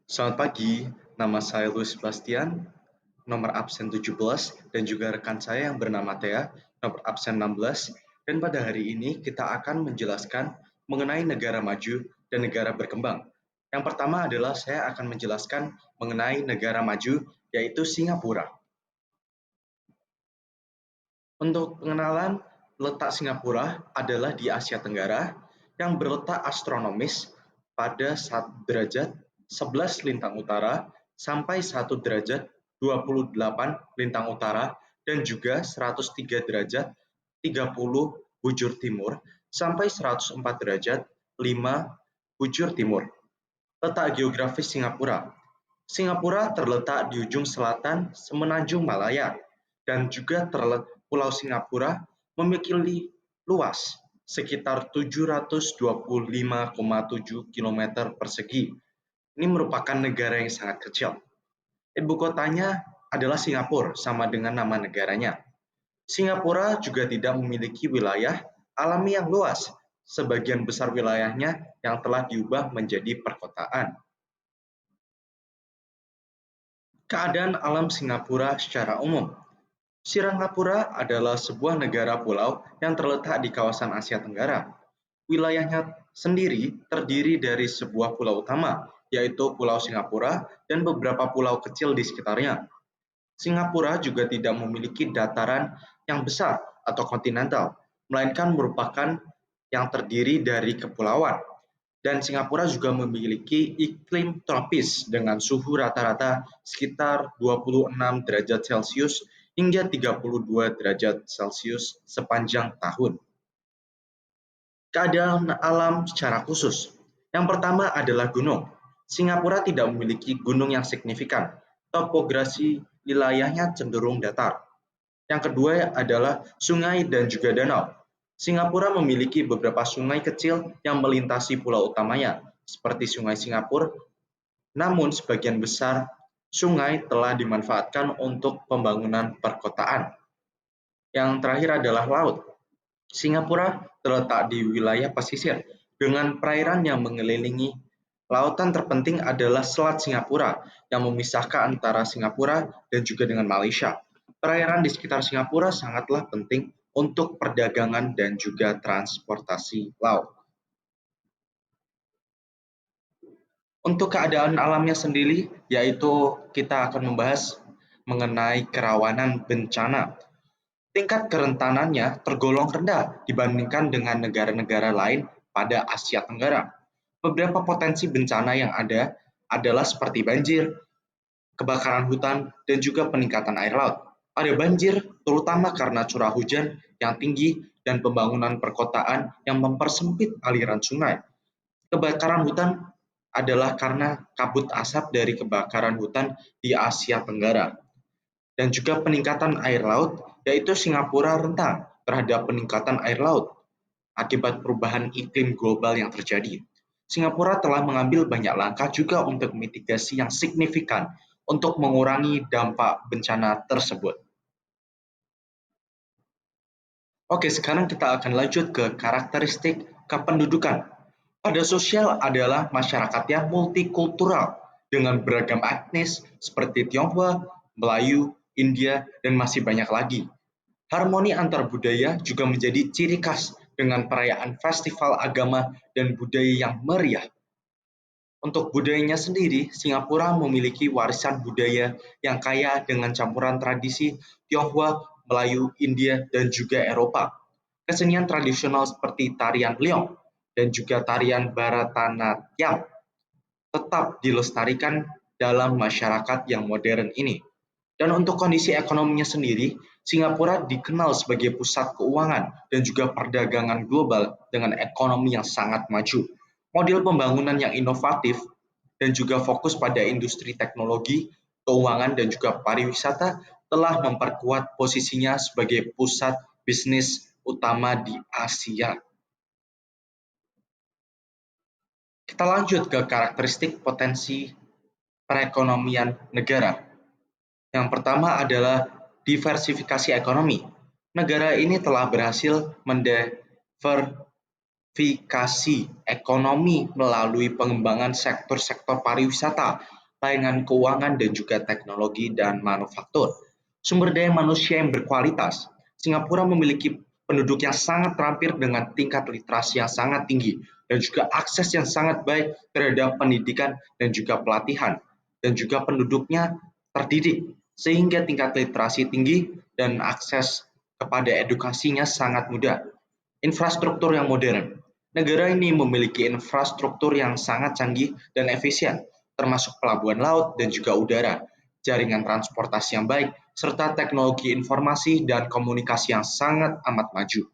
Selamat pagi, nama saya Louis Sebastian, nomor absen 17, dan juga rekan saya yang bernama Thea, nomor absen 16. Dan pada hari ini kita akan menjelaskan mengenai negara maju dan negara berkembang. Yang pertama adalah saya akan menjelaskan mengenai negara maju, yaitu Singapura. Untuk pengenalan, letak Singapura adalah di Asia Tenggara yang berletak astronomis pada 1 derajat 11 lintang utara sampai 1 derajat 28 lintang utara dan juga 103 derajat 30 bujur timur sampai 104 derajat 5 bujur timur. Letak geografis Singapura. Singapura terletak di ujung selatan Semenanjung Malaya dan juga Pulau Singapura memiliki luas sekitar 725,7 km persegi. Ini merupakan negara yang sangat kecil. Ibu kotanya adalah Singapura, sama dengan nama negaranya. Singapura juga tidak memiliki wilayah alami yang luas. Sebagian besar wilayahnya yang telah diubah menjadi perkotaan. Keadaan alam Singapura secara umum. Singapura adalah sebuah negara pulau yang terletak di kawasan Asia Tenggara. Wilayahnya sendiri terdiri dari sebuah pulau utama, yaitu Pulau Singapura dan beberapa pulau kecil di sekitarnya. Singapura juga tidak memiliki dataran yang besar atau kontinental, melainkan merupakan yang terdiri dari kepulauan. Dan Singapura juga memiliki iklim tropis dengan suhu rata-rata sekitar 26 derajat Celcius hingga 32 derajat Celcius sepanjang tahun. Keadaan alam secara khusus. Yang pertama adalah gunung. Singapura tidak memiliki gunung yang signifikan. Topografi wilayahnya cenderung datar. Yang kedua adalah sungai dan juga danau. Singapura memiliki beberapa sungai kecil yang melintasi pulau utamanya, seperti Sungai Singapura, namun sebagian besar sungai telah dimanfaatkan untuk pembangunan perkotaan. Yang terakhir adalah laut. Singapura terletak di wilayah pesisir dengan perairan yang mengelilingi. Lautan terpenting adalah Selat Singapura yang memisahkan antara Singapura dan juga dengan Malaysia. Perairan di sekitar Singapura sangatlah penting untuk perdagangan dan juga transportasi laut. Untuk keadaan alamnya sendiri, yaitu kita akan membahas mengenai kerawanan bencana. Tingkat kerentanannya tergolong rendah dibandingkan dengan negara-negara lain pada Asia Tenggara. Beberapa potensi bencana yang ada adalah seperti banjir, kebakaran hutan, dan juga peningkatan air laut. Ada banjir terutama karena curah hujan yang tinggi dan pembangunan perkotaan yang mempersempit aliran sungai. Kebakaran hutan adalah karena kabut asap dari kebakaran hutan di Asia Tenggara. Dan juga peningkatan air laut, yaitu Singapura rentan terhadap peningkatan air laut akibat perubahan iklim global yang terjadi. Singapura telah mengambil banyak langkah juga untuk mitigasi yang signifikan untuk mengurangi dampak bencana tersebut. Oke, sekarang kita akan lanjut ke karakteristik kependudukan. Pada sosial adalah masyarakat yang multikultural dengan beragam etnis seperti Tionghoa, Melayu, India, dan masih banyak lagi. Harmoni antar budaya juga menjadi ciri khas dengan perayaan festival agama dan budaya yang meriah. Untuk budayanya sendiri, Singapura memiliki warisan budaya yang kaya dengan campuran tradisi Tionghoa, Melayu, India, dan juga Eropa. Kesenian tradisional seperti tarian Leong dan juga tarian Bharatanatyam tetap dilestarikan dalam masyarakat yang modern ini. Dan untuk kondisi ekonominya sendiri, Singapura dikenal sebagai pusat keuangan dan juga perdagangan global dengan ekonomi yang sangat maju. Model pembangunan yang inovatif dan juga fokus pada industri teknologi, keuangan, dan juga pariwisata telah memperkuat posisinya sebagai pusat bisnis utama di Asia. Kita lanjut ke karakteristik potensi perekonomian negara. Yang pertama adalah diversifikasi ekonomi. Negara ini telah berhasil ekonomi melalui pengembangan sektor-sektor pariwisata, layanan keuangan, dan juga teknologi dan manufaktur. Sumber daya manusia yang berkualitas. Singapura memiliki penduduk yang sangat terampil dengan tingkat literasi yang sangat tinggi dan juga akses yang sangat baik terhadap pendidikan dan juga pelatihan, dan juga penduduknya terdidik sehingga tingkat literasi tinggi dan akses kepada edukasinya sangat mudah. Infrastruktur yang modern. Negara ini memiliki infrastruktur yang sangat canggih dan efisien, termasuk pelabuhan laut dan juga udara, jaringan transportasi yang baik, serta teknologi informasi dan komunikasi yang sangat amat maju.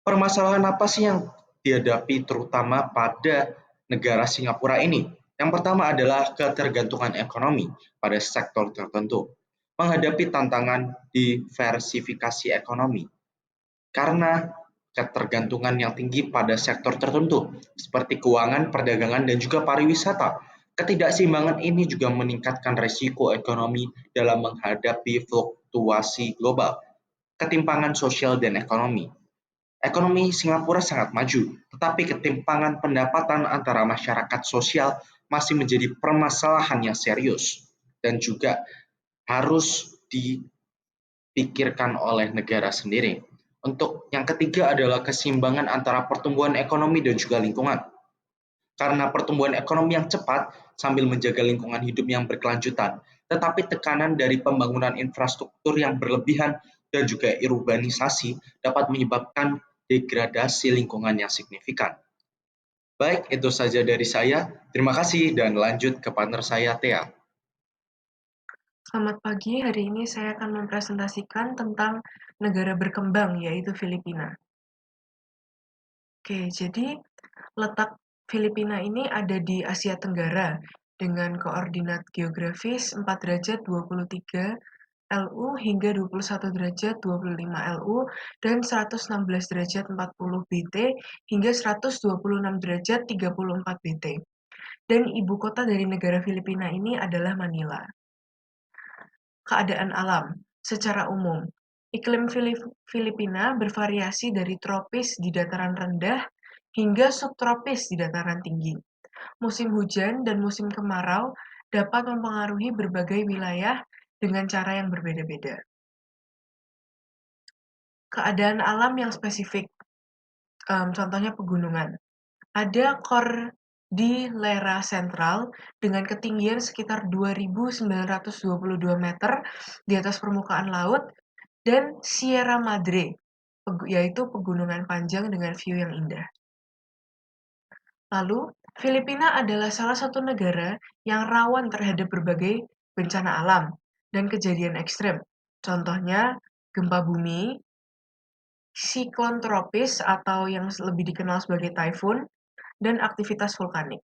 Permasalahan apa sih yang dihadapi terutama pada negara Singapura ini? Yang pertama adalah ketergantungan ekonomi pada sektor tertentu, menghadapi tantangan diversifikasi ekonomi, karena ketergantungan yang tinggi pada sektor tertentu, seperti keuangan, perdagangan, dan juga pariwisata. Ketidakseimbangan ini juga meningkatkan risiko ekonomi dalam menghadapi fluktuasi global, ketimpangan sosial dan ekonomi. Ekonomi Singapura sangat maju, tetapi ketimpangan pendapatan antara masyarakat sosial masih menjadi permasalahan yang serius dan juga harus dipikirkan oleh negara sendiri. Untuk yang ketiga adalah keseimbangan antara pertumbuhan ekonomi dan juga lingkungan. Karena pertumbuhan ekonomi yang cepat sambil menjaga lingkungan hidup yang berkelanjutan, tetapi tekanan dari pembangunan infrastruktur yang berlebihan dan juga urbanisasi dapat menyebabkan degradasi lingkungan yang signifikan. Baik, itu saja dari saya. Terima kasih dan lanjut ke partner saya, Thea. Selamat pagi, hari ini saya akan mempresentasikan tentang negara berkembang, yaitu Filipina. Oke, jadi letak Filipina ini ada di Asia Tenggara dengan koordinat geografis 4 derajat 23 LU hingga 21 derajat 25 LU dan 116 derajat 40 BT hingga 126 derajat 34 BT. Dan ibu kota dari negara Filipina ini adalah Manila. Keadaan alam. Secara umum, iklim Filipina bervariasi dari tropis di dataran rendah hingga subtropis di dataran tinggi. Musim hujan dan musim kemarau dapat mempengaruhi berbagai wilayah dengan cara yang berbeda-beda. Keadaan alam yang spesifik, contohnya pegunungan. Ada Cordillera Central dengan ketinggian sekitar 2.922 meter di atas permukaan laut dan Sierra Madre, yaitu pegunungan panjang dengan view yang indah. Lalu, Filipina adalah salah satu negara yang rawan terhadap berbagai bencana alam dan kejadian ekstrem. Contohnya, gempa bumi, siklon tropis atau yang lebih dikenal sebagai typhoon, dan aktivitas vulkanik.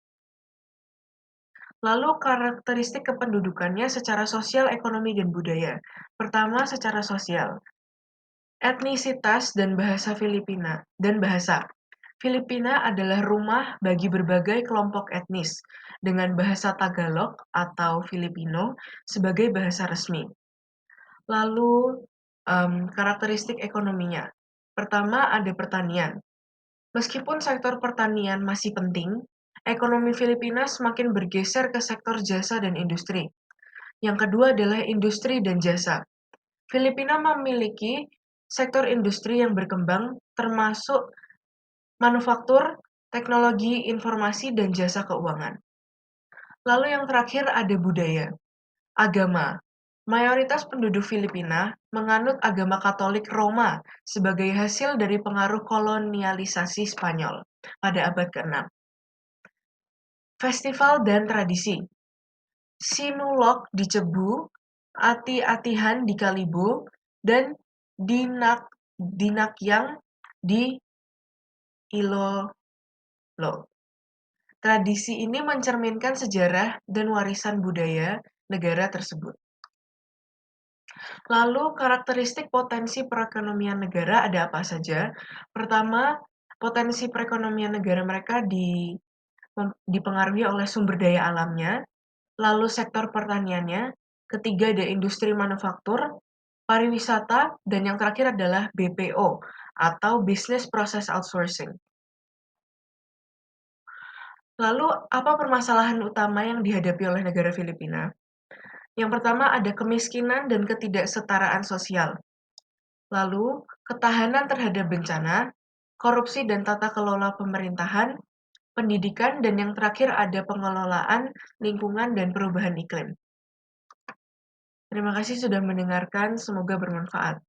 Lalu karakteristik kependudukannya secara sosial, ekonomi, dan budaya. Pertama, secara sosial. Etnisitas dan bahasa Filipina dan bahasa. Filipina adalah rumah bagi berbagai kelompok etnis dengan bahasa Tagalog atau Filipino sebagai bahasa resmi. Lalu karakteristik ekonominya. Pertama, ada pertanian. Meskipun sektor pertanian masih penting, ekonomi Filipina semakin bergeser ke sektor jasa dan industri. Yang kedua adalah industri dan jasa. Filipina memiliki sektor industri yang berkembang termasuk manufaktur, teknologi informasi, dan jasa keuangan. Lalu yang terakhir ada budaya. Agama. Mayoritas penduduk Filipina menganut agama Katolik Roma sebagai hasil dari pengaruh kolonialisasi Spanyol pada abad ke-6. Festival dan tradisi. Sinulog di Cebu, Ati-atihan di Kalibo, dan Dinakyang di Ilolo. Tradisi ini mencerminkan sejarah dan warisan budaya negara tersebut. Lalu karakteristik potensi perekonomian negara ada apa saja? Pertama, potensi perekonomian negara mereka dipengaruhi oleh sumber daya alamnya, lalu sektor pertaniannya, ketiga ada industri manufaktur, pariwisata, dan yang terakhir adalah BPO atau business process outsourcing. Lalu, apa permasalahan utama yang dihadapi oleh negara Filipina? Yang pertama ada kemiskinan dan ketidaksetaraan sosial. Lalu, ketahanan terhadap bencana, korupsi dan tata kelola pemerintahan, pendidikan, dan yang terakhir ada pengelolaan lingkungan dan perubahan iklim. Terima kasih sudah mendengarkan, semoga bermanfaat.